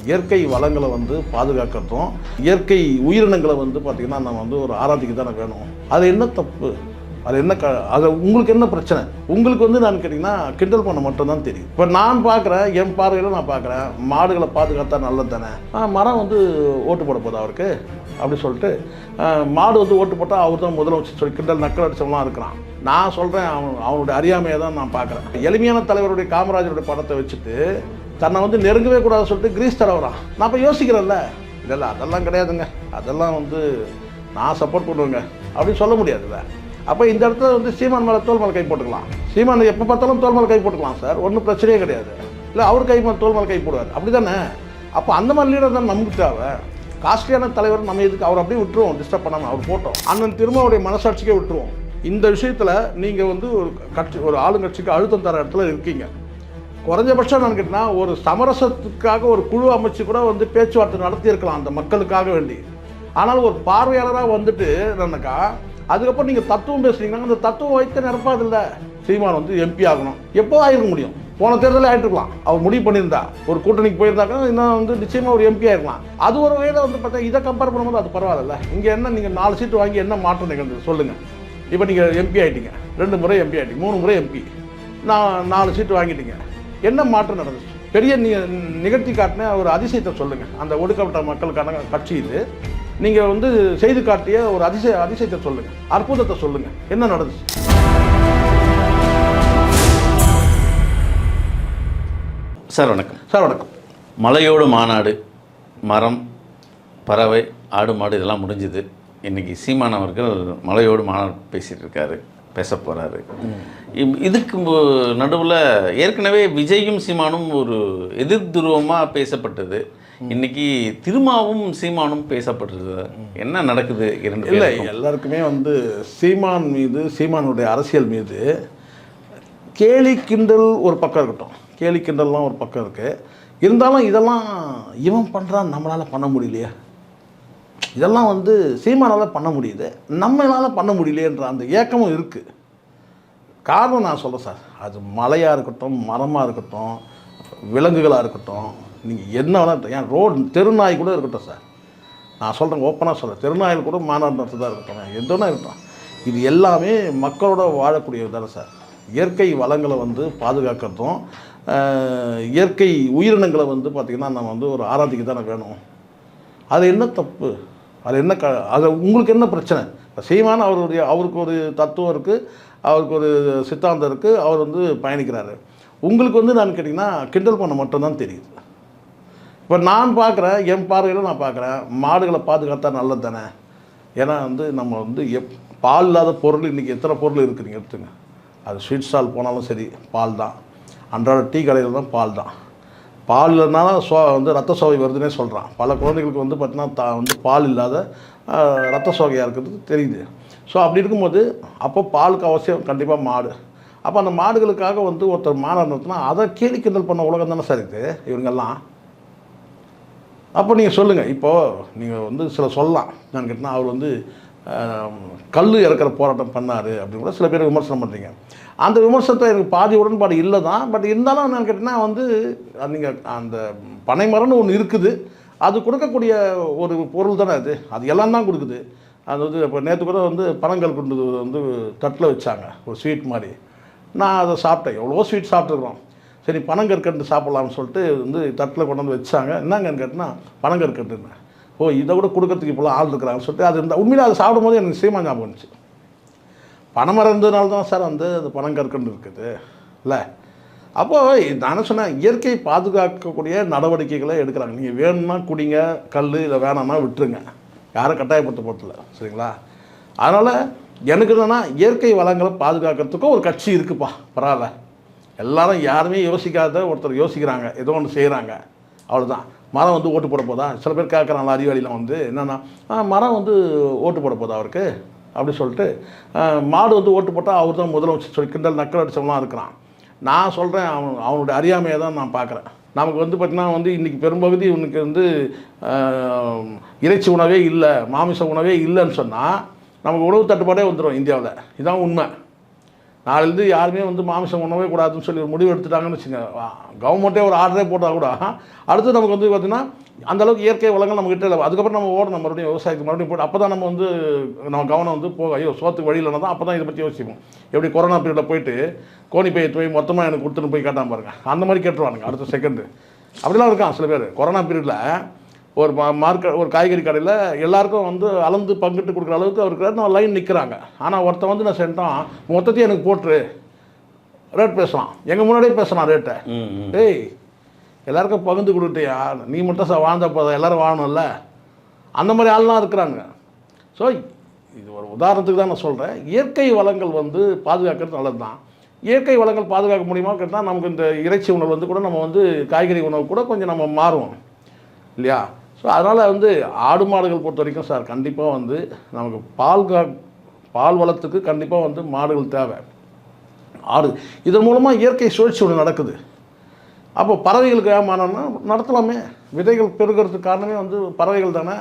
இயற்கை வளங்களை வந்து பாதுகாக்கிறதும் இயற்கை உயிரினங்களை வந்து பார்த்திங்கன்னா நம்ம வந்து ஒரு ஆராய்ச்சிக்கு தானே வேணும். அது என்ன தப்பு, அது என்ன அது உங்களுக்கு என்ன பிரச்சனை? உங்களுக்கு வந்து நான் கேட்டிங்கன்னா கிண்டல் பண்ண மட்டும்தான் தெரியும். இப்போ நான் பார்க்குறேன், என் பார்வையில் நான் பார்க்குறேன், மாடுகளை பாதுகாத்தா நல்லது தானே. மரம் வந்து ஓட்டு போட போதா அவருக்கு அப்படி சொல்லிட்டு, மாடு வந்து ஓட்டு போட்டால் அவர் தான் முதலமைச்சர் சொல்லி கிண்டல் நக்கல் அடிச்சவங்களாம் இருக்கிறான். நான் சொல்கிறேன், அவனுடைய அறியாமையை தான் நான் பார்க்குறேன். எளிமையான தலைவருடைய காமராஜருடைய படத்தை வச்சுட்டு தன்னை வந்து நெருங்கவே கூடாதுன்னு சொல்லிட்டு கிரீஸ் தடவுறான். நான் இப்போ யோசிக்கிறேன்ல, இல்லை அதெல்லாம் கிடையாதுங்க, அதெல்லாம் வந்து நான் சப்போர்ட் பண்ணுவேங்க அப்படின்னு சொல்ல முடியாதுல்ல. அப்போ இந்த இடத்துல வந்து சீமான் மேலே தோல் மேலே கை போட்டுக்கலாம். சீமான் எப்போ பார்த்தாலும் தோல் மேலே கை போட்டுக்கலாம் சார், ஒன்றும் பிரச்சனையே கிடையாது. இல்லை அவர் கை மேலே தோல் மேலே கை போடுவார், அப்படி தானே. அப்போ அந்த மாதிரி லீடர் தான் நமக்கு தேவை. காஸ்ட்லியான தலைவர் நம்ம இதுக்கு அவர் அப்படியே விட்டுருவோம், டிஸ்டர்ப் பண்ணாமல் அவர் போட்டோம். அண்ணன் திருமாவுடைய மனசாட்சிக்கே விட்டுருவோம். இந்த விஷயத்தில் நீங்கள் வந்து ஒரு கட்சி, ஒரு ஆளுங்கட்சிக்கு அழுத்தம் தர இடத்துல இருக்கீங்க. குறைஞ்சபட்சம் நான் கேட்டேன்னா ஒரு சமரசத்துக்காக ஒரு குழு அமைச்சு கூட வந்து பேச்சுவார்த்தை நடத்தியிருக்கலாம் அந்த மக்களுக்காக வேண்டி. ஆனால் ஒரு பார்வையாளராக வந்துட்டு என்னக்கா அதுக்கப்புறம் நீங்கள் தத்துவம் பேசுறீங்கன்னா அந்த தத்துவம் வைத்து நிரப்பாதில்ல. சீமான் வந்து எம்பி ஆகணும், எப்போ ஆகிருக்க முடியும்? போன தேர்தலே ஆகிட்டுருக்கலாம். அவர் முடிவு பண்ணியிருந்தா ஒரு கூட்டணிக்கு போயிருந்தாக்கா இன்னும் வந்து நிச்சயமாக ஒரு எம்பி ஆகிருக்கலாம். அது ஒரு வகையில் வந்து பார்த்தா இதை கம்பேர் பண்ணும்போது அது பரவாயில்ல. இங்கே என்ன நீங்கள் 4 சீட்டு வாங்கி என்ன மாற்றம் நிகழ்ந்தது சொல்லுங்கள். இப்போ நீங்கள் எம்பி ஆகிட்டீங்க, 2 முறை எம்பி ஆகிட்டீங்க, 3 முறை எம்பி, நான் 4 சீட்டு வாங்கிட்டீங்க. என்ன மாற்றம் நடந்துச்சு? பெரிய நிகழ்த்தி காட்டின ஒரு அதிசயத்தை சொல்லுங்கள். அந்த ஒடுக்கப்பட்ட மக்களுக்கான கட்சி இது. நீங்கள் வந்து செய்து காட்டிய ஒரு அதிசயத்தை சொல்லுங்கள், அற்புதத்தை சொல்லுங்கள், என்ன நடந்துச்சு? சார் வணக்கம். சார் வணக்கம். மலையோடு மாநாடு, மரம், பறவை, ஆடு, மாடு இதெல்லாம் முடிஞ்சுது. இன்றைக்கி சீமான் அவர்கள் மலையோடு மாநாடு பேசிகிட்டு இருக்காரு, பேச போகிறாரு. இதுக்கு நடுவில் ஏற்கனவே விஜயும் சீமானும் ஒரு எதிர் துருவமாக பேசப்பட்டது. இன்னைக்கு திருமாவும் சீமானும் பேசப்பட்டது. என்ன நடக்குது? இல்லை, எல்லாருக்குமே வந்து சீமான் மீது, சீமானுடைய அரசியல் மீது கேலி கிண்டல் ஒரு பக்கம் இருக்கட்டும், கேலி கிண்டல்லாம் ஒரு பக்கம் இருக்குது. இருந்தாலும் இதெல்லாம் இவன் பண்ணுறான், நம்மளால் பண்ண முடியலையா? இதெல்லாம் வந்து சீமானால் பண்ண முடியுது, நம்மளால் பண்ண முடியலையன்ற அந்த ஏக்கமும் இருக்குது. காரணம் நான் சொல்கிறேன் சார், அது மலையாக இருக்கட்டும், மரமாக இருக்கட்டும், விலங்குகளாக இருக்கட்டும், நீங்கள் என்ன வேணால், ஏன் ரோடு தெருநாய் கூட இருக்கட்டும் சார், நான் சொல்கிறேன், ஓப்பனாக சொல்கிறேன், தெருநாயில் கூட மாநாடு நடத்துதான் இருக்கட்டும், எதுனா இருக்கட்டும், இது எல்லாமே மக்களோட வாழக்கூடியது தானே சார். இயற்கை வளங்களை வந்து பாதுகாக்கிறதும் இயற்கை உயிரினங்களை வந்து பார்த்திங்கன்னா நம்ம வந்து ஒரு ஆராய்ச்சிக்கு தானே வேணும். அது என்ன தப்பு, அது என்ன அது உங்களுக்கு என்ன பிரச்சனை? இப்போ சீமான் அவருக்கு ஒரு தத்துவம் இருக்குது, அவருக்கு ஒரு சித்தாந்தம் இருக்குது, அவர் வந்து பயணிக்கிறாரு. உங்களுக்கு வந்து நான் கேட்டிங்கன்னா கிண்டல் பண்ண மட்டும்தான் தெரியுது. இப்போ நான் பார்க்குறேன், என் பார்வையில் நான் பார்க்குறேன், மாடுகளை பாதுகாத்தா நல்லது தானே. ஏன்னா வந்து நம்ம வந்து பால் இல்லாத பொருள் இன்றைக்கி எத்தனை பொருள் இருக்குது நீங்கள் எடுத்துங்க. அது ஸ்வீட் ஸ்டால் போனாலும் சரி பால் தான், அன்றாட டீ கடையில் தான் பால் தான். பால் இல்லைனாலும் வந்து ரத்த சோகை வருதுன்னே சொல்கிறான். பல குழந்தைகளுக்கு வந்து பார்த்திங்கன்னா வந்து பால் இல்லாத ரத்த சோகையாக இருக்கிறது தெரியுது. ஸோ அப்படி இருக்கும்போது அப்போ பாலுக்கு அவசியம் கண்டிப்பாக மாடு. அப்போ அந்த மாடுகளுக்காக வந்து ஒருத்தர் மாநாடு நடத்தினா அதை கேலி கிண்டல் பண்ண உலகம் தானே சார் இருக்குது இவங்கெல்லாம். அப்போ நீங்கள் சொல்லுங்கள், இப்போது நீங்கள் வந்து சில சொல்லலாம், நான் கேட்டால் அவர் வந்து கல் இறக்கிற போராட்டம் பண்ணார் அப்படின்னு கூட சில பேர் விமர்சனம் பண்ணுறீங்க. அந்த விமர்சனத்தை எனக்கு பாதி உடன்பாடு இல்லை தான். பட் இருந்தாலும் நான் கேட்டிங்கன்னா வந்து நீங்கள் அந்த பனைமரம்னு ஒன்று இருக்குது, அது கொடுக்கக்கூடிய ஒரு பொருள் தானே அது, அது எல்லாம் தான் கொடுக்குது. அது வந்து இப்போ நேற்று கூட வந்து பனங்கள் கொண்டு வந்து தட்டில் வச்சாங்க ஒரு ஸ்வீட் மாதிரி. நான் அதை சாப்பிட்டேன், எவ்வளோ ஸ்வீட் சாப்பிட்ருக்குறோம். சரி பனங்கற்கண்டு சாப்பிட்லாம்னு சொல்லிட்டு வந்து தட்டில் கொண்டு வந்து வச்சாங்க. என்னங்கன்னு கேட்டினா பனங்கற்கண்டுன்னு. ஓ, இதை கூட கொடுக்கறதுக்கு இப்போலாம் ஆள் இருக்கிறாங்கன்னு சொல்லிட்டு அது இருந்தால் உண்மையில் அதை சாப்பிடும் போது எனக்கு சீமான் ஞாபகம் இருந்துச்சு. பனைமரம் இருந்ததுனால தான் சார் வந்து அது பனங்கற்கண்டு இருக்குது இல்லை. அப்போது நான் சொன்னேன், இயற்கை பாதுகாக்கக்கூடிய நடவடிக்கைகளை எடுக்கிறாங்க. நீங்கள் வேணும்னா குடிங்க கல், இல்லை வேணாம்னா விட்டுருங்க, யாரும் கட்டாயப்படுத்த போட்டில்ல, சரிங்களா? அதனால் எனக்கு என்னென்னா இயற்கை வளங்களை பாதுகாக்கிறதுக்கும் ஒரு கட்சி இருக்குப்பா, பரவாயில்ல. எல்லாரும் யாருமே யோசிக்காத ஒருத்தர் யோசிக்கிறாங்க, ஏதோ ஒன்று செய்கிறாங்க, அவ்வளோதான். மரம் வந்து ஓட்டு போட போதா? சில பேர் கேட்குறாங்களா அறிவாளியில் வந்து என்னென்னா, மரம் வந்து ஓட்டு போட போதா அவருக்கு அப்படி சொல்லிட்டு, மாடு வந்து ஓட்டு போட்டால் அவர் தான் முதலமைச்சர் சொல்லி கிண்டல் நக்கல் அடிச்சவங்களாம் இருக்கிறான். நான் சொல்கிறேன், அவனுடைய அறியாமையை தான் நான் பார்க்குறேன். நமக்கு வந்து பார்த்திங்கன்னா வந்து இன்றைக்கி பெரும்பகுதி இவனுக்கு வந்து இறைச்சி உணவே இல்லை, மாமிச உணவே இல்லைன்னு சொன்னால் நமக்கு உணவு தட்டுப்பாடே வந்துடும் இந்தியாவில். இதுதான் உண்மை. நாளிலேருந்து யாருமே வந்து மாமிசம் உணவே கூடாதுன்னு சொல்லி ஒரு முடிவு எடுத்துட்டாங்கன்னு வச்சுங்க, கவர்மெண்ட்டே ஒரு ஆர்டரே போட்டால் கூட அடுத்து நமக்கு வந்து பார்த்திங்கன்னா அந்தளவுக்கு இயற்கை வளங்கள் நம்மகிட்ட இல்லை. அதுக்கப்புறம் நம்ம ஓடணும் மறுபடியும் விவசாயத்துக்கு மறுபடியும் போட்டு, அப்போ தான் நம்ம வந்து நம்ம கவனம் வந்து ஐயோ சோத்துக்கு வழியில்னா தான் அப்போ தான் இதை பற்றி யோசிப்போம். எப்படி கொரோனா பீரியடில் போயிட்டு கோணி பையை போய் மொத்தமாக எனக்கு கொடுத்துட்டு போய் கேட்டாமல் பாருங்க, அந்த மாதிரி கேட்டுருவானுங்க அடுத்த செகண்டு. அப்படிலாம் இருக்கான் சில பேர். கொரோனா பீரியடில் ஒரு ஒரு காய்கறி கடையில் எல்லாருக்கும் வந்து அளந்து பங்கிட்டு கொடுக்குற அளவுக்கு அவருக்கு நம்ம லைன் நிற்கிறாங்க. ஆனால் ஒருத்தன் வந்து நான் சென்றான் மொத்தத்தையும் எனக்கு போட்டுரு ரேட் பேசலாம், எங்கள் முன்னாடியே பேசலாம் ரேட்டை. ஏய் எல்லாருக்கும் பகிர்ந்து கொடுத்தியா, நீ மட்டும் வாழ்ந்த போதும் எல்லோரும் வாழணும்ல, அந்த மாதிரி ஆள்லாம் இருக்கிறாங்க. ஸோ இது ஒரு உதாரணத்துக்கு தான் நான் சொல்கிறேன். இயற்கை வளங்கள் வந்து பாதுகாக்கிறது நல்லது தான். இயற்கை வளங்கள் பாதுகாக்க முடியுமா கேட்டால் நமக்கு இந்த இறைச்சி உணவு வந்து கூட நம்ம வந்து காய்கறி உணவு கூட கொஞ்சம் நம்ம மாறுவோம் இல்லையா? ஸோ அதனால் வந்து ஆடு மாடுகள் பொறுத்த வரைக்கும் சார் கண்டிப்பாக வந்து நமக்கு பால் வளத்துக்கு கண்டிப்பாக வந்து மாடுகள் தேவை, ஆடு. இதன் மூலமாக இயற்கை சுழற்சி ஒன்று நடக்குது. அப்போ பறவைகளுக்கு ஏமாறோம்னா நடத்தலாமே, விதைகள் பெருகிறதுக்கு காரணமே வந்து பறவைகள் தானே.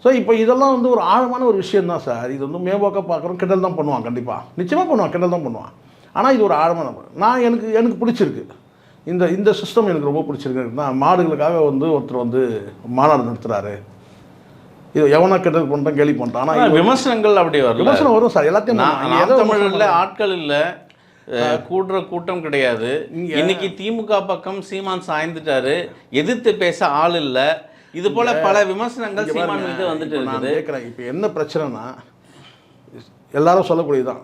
ஸோ இப்போ இதெல்லாம் வந்து ஒரு ஆழமான ஒரு விஷயந்தான் சார். இது வந்து மேம்போக்காக பார்க்குறோம், கிண்டல் தான் பண்ணுவான், கண்டிப்பாக நிச்சயமாக பண்ணுவான், கிண்டல் தான் பண்ணுவான். ஆனால் இது ஒரு ஆழமான நான் எனக்கு பிடிச்சிருக்கு இந்த சிஸ்டம், எனக்கு ரொம்ப பிடிச்சிருக்கு. நான் மாடுகளுக்காக வந்து ஒருத்தர் வந்து மாநாடு நடத்துகிறாரு, இது எவனா கிண்டல் பண்ணுறான் கேலி பண்ணுறான். ஆனால் விமர்சனங்கள் அப்படி வரும், விமர்சனம் வரும் சார். எல்லாத்தையும் தமிழில் ஆட்கள் இல்லை, கூடுற கூட்டம் கிடையாது. இன்னைக்கு திமுக பக்கம் சீமான் சாய்ந்துட்டாரு, எதிர்த்து பேச ஆள் இல்லை, இது போல பல விமர்சனங்கள் சீமான் மீது வந்துட்டு இருக்குது. கேட்குறேன் இப்போ என்ன பிரச்சனைனா எல்லாரும் சொல்லக்கூடியதுதான்.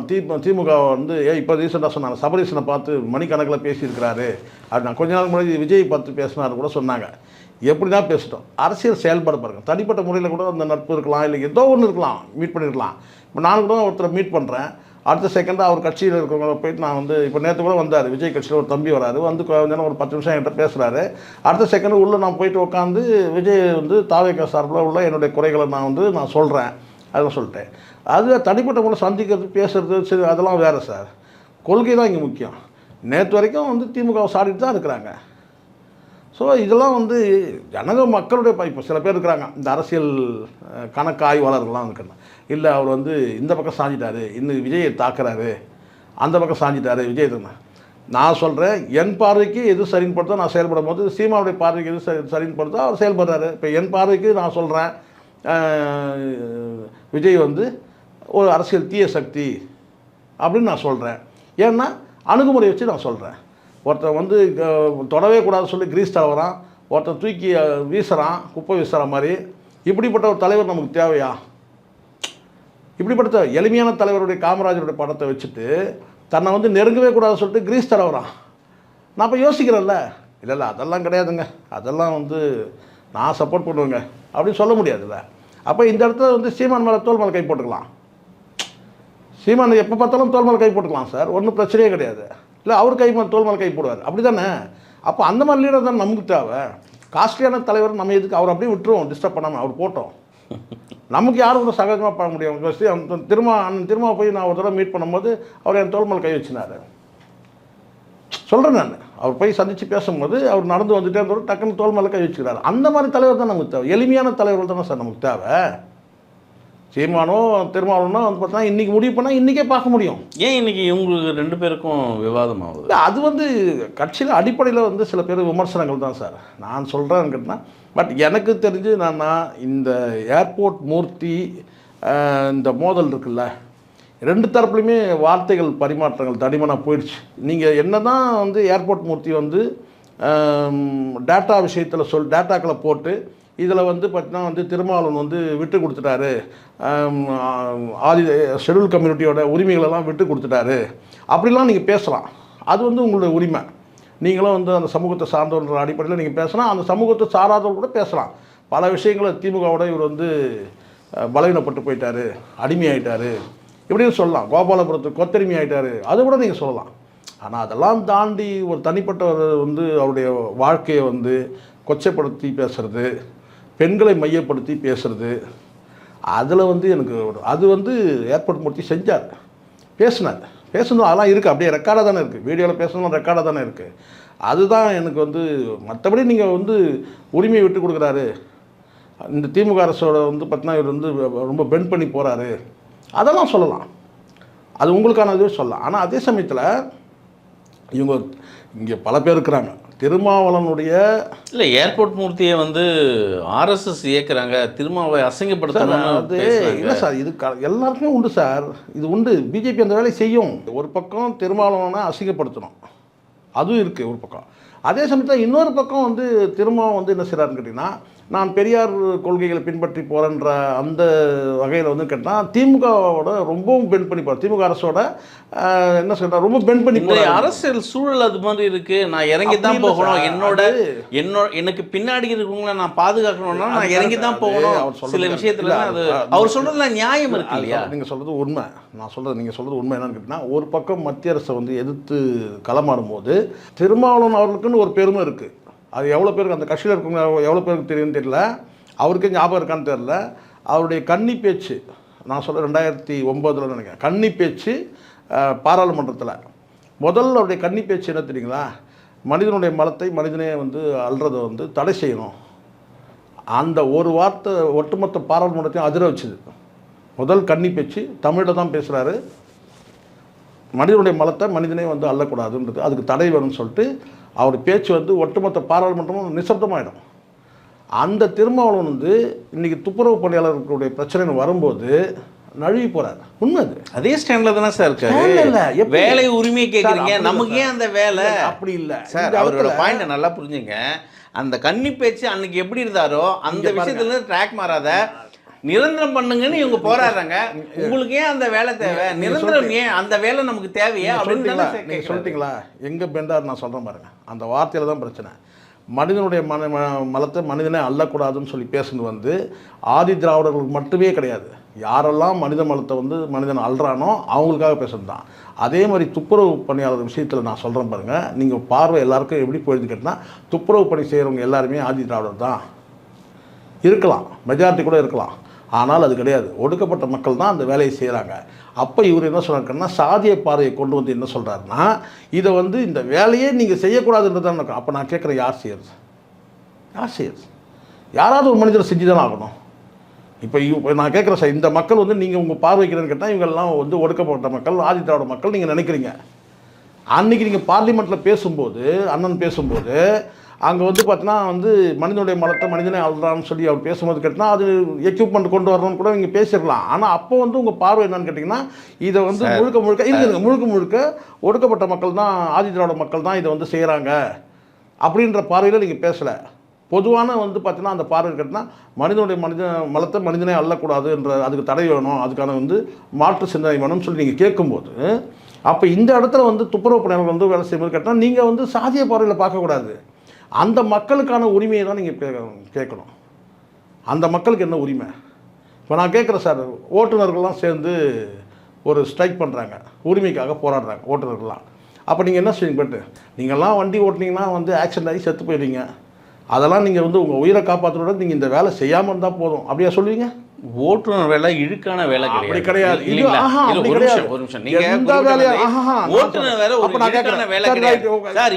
திமுக வந்து இப்போ ரீசெண்டாக சொன்னாங்க சபரீசனை பார்த்து மணிக்கணக்கில் பேசியிருக்கிறாரு. அது நான் கொஞ்ச நாள் முன்னாடி விஜய் பார்த்து பேசினாரு கூட சொன்னாங்க. எப்படின்னா பேசிட்டோம், அரசியல் செயல்பாடு பாருங்கள். தனிப்பட்ட முறையில் கூட அந்த நட்பு இருக்கலாம், இல்லை ஏதோ ஒன்று இருக்கலாம், மீட் பண்ணியிருக்கலாம். இப்போ நான் கூட ஒருத்தரை மீட் பண்ணுறேன், அடுத்த செகண்டாக அவர் கட்சியில் இருக்கிறவங்கள போயிட்டு நான் வந்து இப்போ நேற்று கூட வந்தார், விஜய் கட்சியில் ஒரு தம்பி வராரு, வந்து கொஞ்சம் ஒரு 10 நிமிஷம் என்கிட்ட பேசுகிறாரு. அடுத்த செகண்டு உள்ளே நான் போயிட்டு உட்காந்து விஜய் வந்து தாவேக சார்பில் உள்ள என்னுடைய குறைகளை நான் சொல்கிறேன், அதெல்லாம் சொல்லிட்டேன். அது தனிப்பட்ட முறையில் சந்திக்கிறது பேசுகிறது சரி, அதெல்லாம் வேறு சார். கொள்கை தான் இங்கே முக்கியம். நேற்று வரைக்கும் வந்து திமுகவை சாடிட்டு தான் இருக்கிறாங்க. ஸோ இதெல்லாம் வந்து மக்களுடைய இப்போ சில பேர் இருக்கிறாங்க, இந்த அரசியல் கணக்கு ஆய்வாளர்கள்லாம் இருக்கிறாங்க, இல்லை அவர் வந்து இந்த பக்கம் சாஞ்சிட்டாரு, இன்னும் விஜயை தாக்குறாரு, அந்த பக்கம் சாஞ்சிட்டாரு விஜய் தானே. நான் சொல்கிறேன், என் பார்வைக்கு எது சரின்னு படுத்தோ நான் செயல்படும் போது, சீமாவுடைய பார்வைக்கு எது சரின்னு படுத்தோ அவர் செயல்படுறாரு. இப்போ என் பார்வைக்கு நான் சொல்கிறேன், விஜய் வந்து ஒரு அரசியல் தீய சக்தி அப்படின்னு நான் சொல்கிறேன். ஏன்னா அணுகுமுறை வச்சு நான் சொல்கிறேன். ஒருத்தன் வந்து தொடவே கூடாது சொல்லி கிரீஸ் தடவுறான், ஒருத்தன் தூக்கி வீசுகிறான், குப்பை வீசுகிற மாதிரி. இப்படிப்பட்ட ஒரு தலைவர் நமக்கு தேவையா? இப்படிப்பட்ட எளிமையான தலைவருடைய காமராஜருடைய படத்தை வச்சுட்டு தன்னை வந்து நெருங்கவே கூடாது சொல்லிட்டு கிரீஸ் தடவுறான். நான் இப்போ யோசிக்கிறேன்ல, இல்லை அதெல்லாம் கிடையாதுங்க, அதெல்லாம் வந்து நான் சப்போர்ட் பண்ணுவேங்க அப்படின்னு சொல்ல முடியாதுல்ல. அப்போ இந்த இடத்துல வந்து சீமான் மேலே தோல் மேலே கை போட்டுக்கலாம். சீமான் எப்போ பார்த்தாலும் தோல் மேலே கை போட்டுக்கலாம் சார், ஒன்றும் பிரச்சனையே கிடையாது. இல்லை அவர் கை மேலே தோல் மேலே கை போடுவார், அப்படி தானே. அப்போ அந்த மாதிரி லீடர் தான் நமக்கு தேவை. காஸ்ட்லியான தலைவர் நம்ம எதுக்கு அவர் அப்படியே விட்டுருவோம், டிஸ்டர்ப் பண்ணாமல் அவர் போட்டோம். நமக்கு யாரும் கூட சகஜமாக பண்ண முடியும். திரும்ப போய் நான் ஒரு தடவை மீட் பண்ணும்போது அவர் என் தோல் மேலே கை வச்சினார். சொல்கிறேன் நான், அவர் போய் சந்தித்து பேசும்போது அவர் நடந்து வந்துட்டே இருந்தோட டக்குன்னு தோல் மேலே கை வச்சுக்கிறாரு. அந்த மாதிரி தலைவர் தான் நமக்கு தேவை. எளிமையான தலைவர்கள் தானே சார் நமக்கு தேவை. சீமானோ திருமாவளவனோ வந்து பார்த்தா இன்றைக்கி முடிவு பண்ணால் இன்றைக்கே பார்க்க முடியும். ஏன் இன்றைக்கி இவங்களுக்கு 2 பேருக்கும் விவாதம் ஆகுது? அது வந்து கட்சியில் அடிப்படையில் வந்து சில பேர் விமர்சனங்கள் தான் சார். நான் சொல்கிறேன்னு கேட்டால், பட் எனக்கு தெரிஞ்சு நான் இந்த ஏர்போர்ட் மூர்த்தி இந்த மோதல் இருக்குல்ல, 2 தரப்புலையுமே வார்த்தைகள் பரிமாற்றங்கள் தடிமனாக போயிடுச்சு. நீங்கள் என்ன தான் வந்து ஏர்போர்ட் மூர்த்தி வந்து டேட்டா விஷயத்தில் டேட்டாக்களை போட்டு இதில் வந்து பார்த்தீங்கன்னா வந்து திருமாவளவன் வந்து விட்டு கொடுத்துட்டாரு, ஷெட்யூல் கம்யூனிட்டியோட உரிமைகளெல்லாம் விட்டு கொடுத்துட்டாரு அப்படிலாம் நீங்கள் பேசலாம். அது வந்து உங்களுடைய உரிமை. நீங்களும் வந்து அந்த சமூகத்தை சார்ந்தவன்ற அடிப்படையில் நீங்கள் பேசலாம், அந்த சமூகத்தை சாராதவர்கள் கூட பேசலாம். பல விஷயங்களை திமுகவோட இவர் வந்து பலவீனப்பட்டு போயிட்டார், அடிமையாயிட்டார் இப்படின்னு சொல்லலாம். கோபாலபுரத்துக்கு கொத்தடிமை ஆகிட்டார், அது கூட நீங்கள் சொல்லலாம். ஆனால் அதெல்லாம் தாண்டி ஒரு தனிப்பட்டவர் வந்து அவருடைய வாழ்க்கையை வந்து கொச்சைப்படுத்தி பேசுகிறது, பெண்களை மையப்படுத்தி பேசுகிறது, அதில் வந்து எனக்கு அது வந்து ஏர்போர்ட் மூர்த்தி செஞ்சார், பேசினார். பேசணும் அதெல்லாம் இருக்குது, அப்படியே ரெக்கார்டாக தானே இருக்குது, வீடியோவில் பேசணும் ரெக்கார்டாக தானே இருக்குது. அதுதான் எனக்கு வந்து, மற்றபடி நீங்கள் வந்து உரிமையை விட்டு கொடுக்குறாரு, இந்த திமுக அரசோட வந்து பார்த்தீங்கன்னா இவர் வந்து ரொம்ப பெண்ட் பண்ணி போகிறாரு, அதெல்லாம் சொல்லலாம். அது உங்களுக்கான இதுவே சொல்லலாம். ஆனால் அதே சமயத்தில் இவங்க இங்கே பல பேர் இருக்கிறாங்க. திருமாவளவனுடைய இல்லை ஏர்போர்ட் மூர்த்தியை வந்து ஆர்எஸ்எஸ் இயக்குறாங்க, திருமாவை அசிங்கப்படுத்தணும்னு அது பேசுறாங்க. இல்லை சார், இது எல்லாருக்குமே உண்டு சார், இது உண்டு. பிஜேபி அந்த வேலையை செய்யும். ஒரு பக்கம் திருமாவளவனை அசிங்கப்படுத்தணும், அதுவும் இருக்குது ஒரு பக்கம். அதே சமயத்தில் இன்னொரு பக்கம் வந்து திருமாவளவன் வந்து என்ன செய்கிறாருன்னு கேட்டிங்கன்னா, நான் பெரியார் கொள்கைகளை பின்பற்றி போகிறேன்ற அந்த வகையில் வந்து கேட்டால் திமுகவோட ரொம்பவும் பெண்ட் பண்ணி போகிறார். திமுக அரசோட என்ன சொல்கிறார், ரொம்ப பெண்ட் பண்ணி போகிறார். அரசியல் சூழல் அது மாதிரி இருக்குது. நான் இறங்கி தான் போகணும், எனக்கு பின்னாடி இருக்கவங்கள நான் பாதுகாக்கணும்னா நான் இறங்கி தான் போகணும். சில விஷயத்தில் அது அவர் சொல்கிறதுல நியாயம் இருக்கு இல்லையா? நீங்கள் சொல்கிறது உண்மை, நீங்கள் சொல்கிறது உண்மை. என்னன்னு கேட்டிங்கன்னா, ஒரு பக்கம் மத்திய அரசை வந்து எதிர்த்து களமாடும் போது திருமாவளவன் அவர்களுக்குன்னு ஒரு பெருமை இருக்குது. அது எவ்வளோ பேருக்கு அந்த கட்சியில் இருக்கவங்க எவ்வளோ பேருக்கு தெரியும்னு தெரியல, அவருக்கே ஞாபகம் இருக்கான்னு தெரியல. அவருடைய கன்னி பேச்சு, நான் சொல்ல 2009 நினைக்கிறேன், கன்னி பேச்சு பாராளுமன்றத்தில் முதல்ல அவருடைய கன்னி பேச்சு என்ன தெரியுங்களா, மனிதனுடைய மலத்தை மனிதனே வந்து அல்றதை வந்து தடை செய்யணும். அந்த ஒரு வார்த்தை ஒட்டுமொத்த பாராளுமன்றத்தையும் அதிர வச்சுது. முதல் கன்னி பேச்சு தமிழில் தான் பேசுகிறாரு. மனிதனுடைய மலத்தை மனிதனே வந்து அள்ளக்கூடாதுன்றது, அதுக்கு தடை வரும்னு சொல்லிட்டு அவர் பேச்சு வந்து ஒட்டுமொத்த பாராளுமன்றமும் நிசப்தமாயிடும். அந்த திருமாவளவன் வந்து இன்றைக்கி துப்புரவு பணியாளர்களுடைய பிரச்சனைன்னு வரும்போது நழுவி போகிறார். உண்மை அது. அதே ஸ்டாண்டில் தானே சார் இருக்காரு. வேலை உரிமையை கேட்குறீங்க, நமக்கு ஏன் அந்த வேலை? அப்படி இல்லை சார், அவரோட பாயிண்ட்டை நல்லா புரிஞ்சுங்க. அந்த கன்னி பேச்சு அன்னைக்கு எப்படி இருந்தாரோ அந்த விஷயத்துல ட்ராக் மாறாத நிரந்தரம் பண்ணுங்கன்னு இவங்க போராடுறாங்க. உங்களுக்கு ஏன் அந்த வேலை தேவை? நிரந்தரம் ஏன் அந்த வேலை நமக்கு தேவையா அப்படின்னு நீங்கள் சொல்லிட்டீங்களா? எங்கே பெண்டார் நான் சொல்கிறேன் பாருங்க, அந்த வார்த்தையில் தான் பிரச்சனை. மனிதனுடைய மலத்தை மனிதனே அள்ளக்கூடாதுன்னு சொல்லி பேசுனது வந்து ஆதி திராவிடர்களுக்கு மட்டுமே கிடையாது. யாரெல்லாம் மனித மலத்தை வந்து மனிதன் அள்ளுறானோ அவங்களுக்காக பேசுறது தான். அதே மாதிரி துப்புரவு பணியாளர் விஷயத்தில் நான் சொல்கிறேன் பாருங்கள், நீங்கள் பார்வை எல்லாருக்கும் எப்படி போயிருந்து கேட்டால், துப்புரவு பணி செய்கிறவங்க எல்லாருமே ஆதி திராவிடர் தான் இருக்கலாம், மெஜாரிட்டி கூட இருக்கலாம். ஆனால் அது கிடையாது. ஒடுக்கப்பட்ட மக்கள் தான் அந்த வேலையை செய்கிறாங்க. அப்போ இவர் என்ன சொல்கிறாருன்னா, சாதிய பார்வையை கொண்டு வந்து என்ன சொல்கிறாருன்னா, இதை வந்து இந்த வேலையே நீங்கள் செய்யக்கூடாதுன்றது தான் இருக்கும். அப்போ நான் கேட்குறேன், யார் செய்யறது? யார் செய்யறது? யாராவது ஒரு மனிதரை செஞ்சு தானே ஆகணும். இப்போ நான் கேட்குறேன் சார், இந்த மக்கள் வந்து நீங்கள் உங்கள் பார்வைக்கிறேன்னு கேட்டால் இவங்கெல்லாம் வந்து ஒடுக்கப்பட்ட மக்கள், ஆதி திராவிட மக்கள் நீங்கள் நினைக்கிறீங்க. அன்றைக்கி நீங்கள் பார்லிமெண்ட்டில் பேசும்போது, அண்ணன் பேசும்போது அங்கே வந்து பார்த்தீங்கன்னா வந்து மனிதனுடைய மலத்தை மனிதனே அழுறான்னு சொல்லி அவர் பேசும்போது கேட்டால் அது எக்யூப்மெண்ட் கொண்டு வரணும்னு கூட நீங்கள் பேசிடலாம். ஆனால் அப்போ வந்து உங்கள் பார்வை என்னன்னு கேட்டிங்கன்னா, இதை வந்து முழுக்க ஒடுக்கப்பட்ட மக்கள் தான், ஆதி திராவிட மக்கள் தான் இதை வந்து செய்கிறாங்க அப்படின்ற பார்வையில் நீங்கள் பேசலை. பொதுவான வந்து பார்த்தீங்கன்னா அந்த பார்வை கேட்டால் மனிதனுடைய மலத்தை மனிதனே அள்ளக்கூடாதுன்ற, அதுக்கு தடை வேணும், அதுக்கான வந்து மாற்று சிந்தனை வேணும்னு சொல்லி நீங்கள் கேட்கும்போது, அப்போ இந்த இடத்துல வந்து துப்புரவு பணியாளர்கள் வந்து வேலை செய்யும்போது கேட்டால் நீங்கள் வந்து சாதிய பார்வையில் பார்க்கக்கூடாது. அந்த மக்களுக்கான உரிமையை தான் நீங்கள் கேட்கணும். அந்த மக்களுக்கு என்ன உரிமை? இப்போ நான் கேட்குறேன் சார், ஓட்டுநர்கள்லாம் சேர்ந்து ஒரு ஸ்ட்ரைக் பண்ணுறாங்க, உரிமைக்காக போராடுறாங்க ஓட்டுநர்கள்லாம். அப்போ நீங்கள் என்ன செய்வீங்க? போய்ட்டு நீங்கள்லாம் வண்டி ஓட்டினீங்கன்னா வந்து ஆக்சிடென்ட் ஆகி செத்து போயிடுவீங்க, அதெல்லாம் நீங்கள் வந்து உங்கள் உயிரை காப்பாற்றுறோட நீங்கள் இந்த வேலை செய்யாமல் இருந்தால் போதும் அப்படியா சொல்லுவீங்க? ஓட்டுநர் வேலை இழுக்கான வேலை கிடையாது.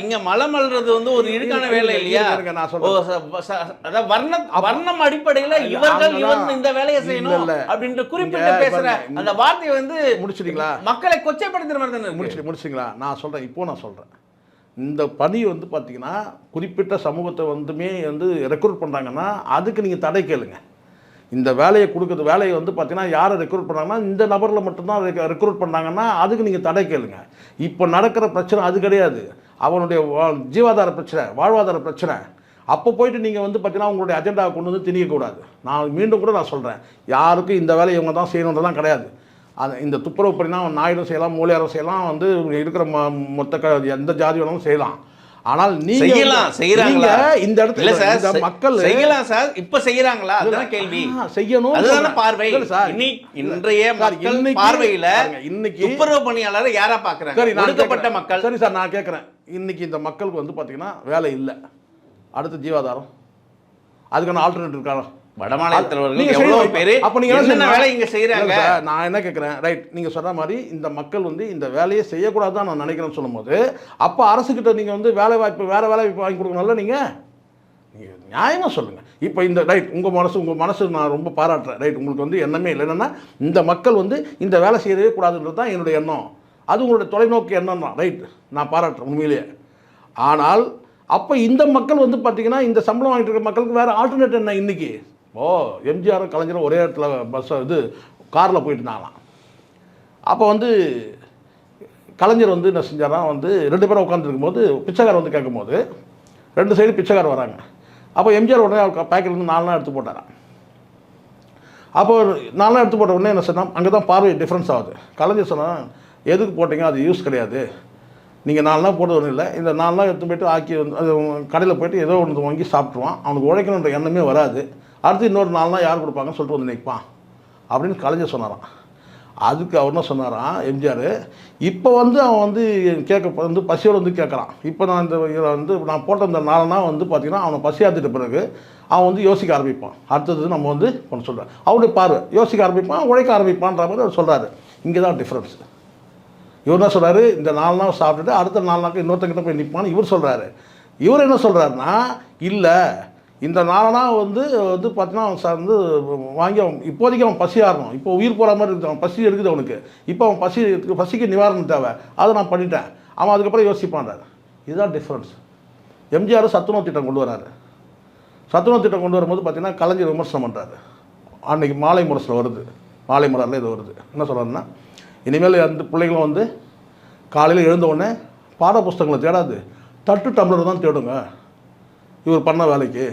இங்க மலை மல்றது வந்து ஒரு இழுக்கான வேலை இல்லையா? வர்ணம் அடிப்படையில இவர்கள் இந்த வேலையை செய்யணும் அப்படின்ற குறிப்பிட்ட பேசுற அந்த வார்த்தையை வந்து முடிச்சிட்டீங்களா? மக்களை கொச்சைப்படுத்துற மாதிரி தானே முடிச்சிங்களா? நான் சொல்றேன், இப்போ நான் சொல்றேன், இந்த பணி வந்து பார்த்தீங்கன்னா குறிப்பிட்ட சமூகத்தை வந்துமே வந்து ரெக்ரூட் பண்ணுறாங்கன்னா அதுக்கு நீங்கள் தடை கேளுங்க. இந்த வேலையை கொடுக்குறது வேலையை வந்து பார்த்தீங்கன்னா யாரை ரெக்ரூட் பண்ணாங்கன்னா இந்த நபரில் மட்டும்தான் ரெக்ரூட் பண்ணாங்கன்னா அதுக்கு நீங்கள் தடை கேளுங்க. இப்போ நடக்கிற பிரச்சனை அது கிடையாது, அவனுடைய ஜீவாதார பிரச்சனை, வாழ்வாதார பிரச்சனை. அப்போ போயிட்டு நீங்கள் வந்து பார்த்தீங்கன்னா உங்களுடைய அஜெண்டாவை கொண்டு வந்து திணிக்கக்கூடாது. நான் மீண்டும் கூட நான் சொல்கிறேன், யாருக்கும் இந்த வேலையை இவங்க தான் செய்யணுன்றதான் கிடையாது. அது இந்த துப்புரவு பணினா நாயுடும் செய்யலாம், மூலியாரும் செய்யலாம், வந்து இருக்கிற மொத்த எந்த ஜாதி வேணாலும் செய்யலாம். ஆனால் நீங்க செய்யறாங்களா இந்த இடத்துல இந்த மக்கள் செய்யலாம் சார், இப்ப செய்யறாங்களா? அதுதான் கேள்வி. செய்யணும், அதுதான பார்வை. இன்றைய மக்கள் பார்வையில இன்னைக்கு துப்புரவு பணியாளரை யாரா பாக்குறாங்க? ஒடுக்கப்பட்ட மக்கள். சரி சார், நான் கேட்கறேன், இன்னைக்கு இந்த மக்களுக்கு வந்து பாத்தீங்கன்னா வேலை இல்லை, அடுத்து ஜீவாதாரம், அதுக்கான ஆல்டர்னேட்டிவ் இருக்காங்க. வடமாநிலத்தவர்கள் எவ்வளவு பேரு அப்ப நீங்க என்ன வேலை இங்க செய்யறாங்க? நான் என்ன கேட்கிறேன், ரைட், நீங்க சொல்ற மாதிரி இந்த மக்கள் வந்து இந்த வேலையை செய்யக்கூடாது தான் நான் நினைக்கிறேன்னு சொல்லும்போது, அப்ப அரசு கிட்ட நீங்க வந்து வேலை வாய்ப்பு, வேற வேலை வாய்ப்பு வாங்கி கொடுக்கணும்ல. நீங்கள் நியாயமாக சொல்லுங்கள். இப்போ இந்த ரைட் உங்கள் மனசு நான் ரொம்ப பாராட்டுறேன். ரைட், உங்களுக்கு வந்து எண்ணமே இல்லை. என்னென்னா இந்த மக்கள் வந்து இந்த வேலை செய்யவே கூடாதுன்றது தான் என்னுடைய எண்ணம். அது உங்களுடைய தொலைநோக்கு எண்ணம் தான். ரைட், நான் பாராட்டுறேன் உண்மையிலேயே. ஆனால் அப்போ இந்த மக்கள் வந்து பார்த்திங்கன்னா இந்த சம்பளம் வாங்கிட்டு இருக்க மக்களுக்கு வேறு ஆல்டர்னேட் என்ன இன்றைக்கி? எம்ஜிஆரும் கலைஞரும் ஒரே இடத்துல இது காரில் போயிட்டு இருந்தாங்களாம். அப்போ வந்து கலைஞர் வந்து என்ன செஞ்சாராம், வந்து 2 பேரும் உட்காந்துருக்கும்போது பிச்சைக்காரர் வந்து கேட்கும்போது 2 சைடு பிச்சைக்காரர் வராங்க. அப்போ எம்ஜிஆர் உடனே பேக்கெட்லேருந்து 4 எடுத்து போட்டாராம். அப்போ 4 எடுத்து போட்ட உடனே என்ன சொன்னால் அங்கே தான் பார்வை டிஃப்ரென்ஸ் ஆகுது. கலைஞர் சொன்னால் எதுக்கு போட்டிங்க, அது யூஸ் கிடையாது, நீங்கள் 4 போட்டது ஒன்றும் இல்லை, இந்த 4 எடுத்து போய்ட்டு ஆக்கி வந்து அது கடையில் போய்ட்டு ஏதோ ஒன்று வாங்கி சாப்பிட்ருவான், அவனுக்கு உழைக்கணுன்ற எண்ணமே வராது, அடுத்து இன்னொரு 4 யார் கொடுப்பாங்கன்னு சொல்லிட்டு வந்து நிற்பான் அப்படின்னு கலைஞர் சொன்னாராம். அதுக்கு அவர் என்ன சொன்னாராம் எம்ஜிஆர், இப்போ வந்து அவன் வந்து வந்து பசியோடு வந்து கேட்குறான். இப்போ நான் இந்த வந்து நான் போட்ட இந்த 4 வந்து பார்த்திங்கன்னா அவனை பசியாத்திட்ட பிறகு அவன் வந்து யோசிக்க ஆரம்பிப்பான். அடுத்தது நம்ம வந்து ஒன்று சொல்கிறேன், அவனுடைய பார்வை யோசிக்க ஆரம்பிப்பான், உழைக்க ஆரம்பிப்பான்ற மாதிரி அவர் சொல்கிறாரு. இங்கே தான் டிஃப்ரென்ஸ். இவர் என்ன சொல்கிறாரு, இந்த 4 நாள் சாப்பிட்டுட்டு அடுத்த 4 நாளுக்கு இன்னொருத்தங்கிட்ட போய் நிற்பான்னு இவர் சொல்கிறாரு. இவர் என்ன சொல்கிறாருன்னா, இல்லை இந்த 4 நாள் வந்து பார்த்தீங்கன்னா அவன் வந்து வாங்கி அவன் இப்போதைக்கு அவன் பசி ஆறணும், இப்போ உயிர் போகிற மாதிரி இருக்குது, அவன் பசி எடுக்குது அவனுக்கு, இப்போ அவன் பசிக்கு நிவாரணம் தேவை, அதை நான் பண்ணிட்டேன், அவன் அதுக்கப்புறம் யோசிப்பான்றார். இதுதான் டிஃப்ரென்ஸ். எம்ஜிஆர் சத்துணவு திட்டம் கொண்டு வராரு. சத்துணவு திட்டம் கொண்டு வரும்போது பார்த்திங்கன்னா கலைஞர் விமர்சனம் பண்ணுறாரு. அன்றைக்கி மாலை முரசில் வருது, மாலை மலரில் இது வருது. என்ன சொல்கிறாருன்னா, இனிமேல் அந்த பிள்ளைங்களும் வந்து காலையில் எழுந்த உடனே பாட புஸ்தகங்களை தேடாது, தட்டு டம்ளர் தான் தேடுங்க இவர் பண்ண வேலைக்கு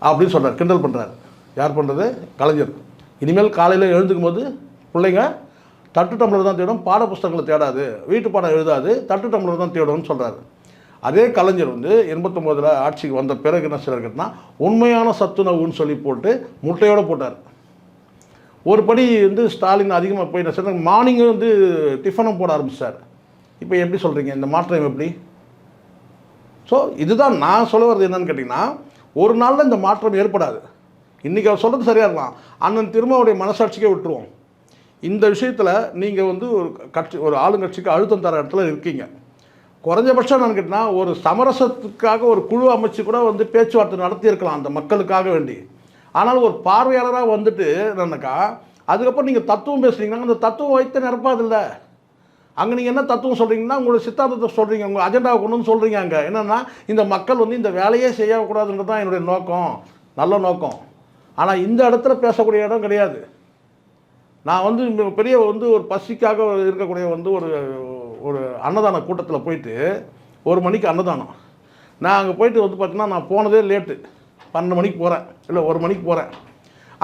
அப்படின்னு சொல்கிறார். கிண்டல் பண்ணுறாரு. யார் பண்ணுறது? கலைஞர். இனிமேல் காலையில் எழுந்துக்கும் போது பிள்ளைங்க தட்டு டம்ளர் தான் தேடும், பாட புஸ்தகங்களை தேடாது, வீட்டு பாடம் எழுதாது, தட்டு டம்ளர் தான் தேடும்னு சொல்கிறாரு. அதே கலைஞர் வந்து 89 ஆட்சிக்கு வந்த பிறகு என்ன சொல்கிறாருன்னா, உண்மையான சத்துணவுன்னு சொல்லி போட்டு முட்டையோடு போட்டார். ஒரு படி வந்து ஸ்டாலின் அதிகமாக போய் என்ன சொல்கிறாங்க, மார்னிங்கு வந்து டிஃபனும் போட ஆரம்பிச்சார். இப்போ எப்படி சொல்கிறீங்க, இந்த மாற்றம் எப்படி? ஸோ இதுதான் நான் சொல்ல வர்றது. என்னன்னு கேட்டிங்கன்னா, ஒரு நாளில் இந்த மாற்றம் ஏற்படாது. இன்றைக்கி அவர் சொல்கிறது சரியாக இருக்கலாம், அண்ணன் திருமாவுடைய மனசாட்சிக்கே விட்டுருவோம். இந்த விஷயத்தில் நீங்கள் வந்து ஒரு ஆளுங்கட்சிக்கு அழுத்தம் தர இடத்துல இருக்கீங்க. குறைஞ்சபட்சம் நான் கேட்டிங்கன்னா ஒரு சமரசத்துக்காக ஒரு குழு அமைச்சு கூட வந்து பேச்சுவார்த்தை நடத்தியிருக்கலாம் அந்த மக்களுக்காக வேண்டி. ஆனால் ஒரு பார்வையாளராக வந்துட்டு என்னக்கா அதுக்கப்புறம் நீங்கள் தத்துவம் பேசுகிறீங்கன்னா அந்த தத்துவம் வைத்து நிரப்பாதில்லை. அங்கே நீங்கள் என்ன தத்துவம் சொல்கிறீங்கன்னா உங்களோட சித்தாந்தத்தை சொல்கிறீங்க, உங்கள் அஜெண்டாவை கொண்டு வந்து சொல்கிறீங்க. அங்கே என்னென்னா இந்த மக்கள் வந்து இந்த வேலையே செய்யக்கூடாதுன்றது தான் என்னுடைய நோக்கம், நல்ல நோக்கம். ஆனால் இந்த இடத்துல பேசக்கூடிய இடம் கிடையாது. நான் வந்து பெரிய வந்து ஒரு பசிக்காக இருக்கக்கூடிய வந்து ஒரு அன்னதான கூட்டத்தில் போயிட்டு 1 மணிக்கு அன்னதானம். நான் அங்கே போயிட்டு வந்து பார்த்தீங்கன்னா நான் போனதே லேட்டு, 12 மணிக்கு போகிறேன், இல்லை 1 மணிக்கு போகிறேன்.